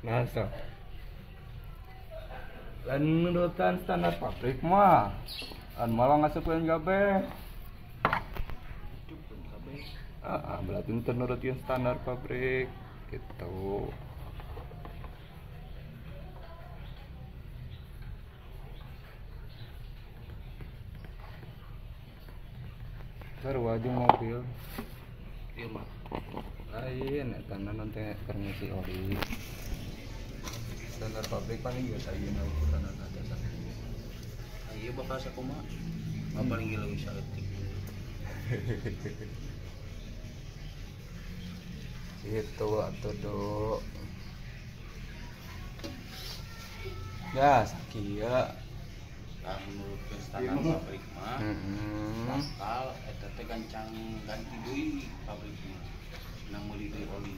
Nah, so. Lain menurutan standar pabrik mah. An malah ngasupkeun kabeh. Berarti itu nurutin standar pabrik gitu. Sarua jeung mobil. Ieu mah Lain eta nanti keur ngisi oli. Standar pabrik paling geus ayeuna ukuran ada. ieu bakal sakumaha? Paling gila bisa etik. Gitu atuh do. Ya sakieu. Menurut standar pabrik mah bakal eta teh gancang ganti deui pabrik mah. Namun deui oli.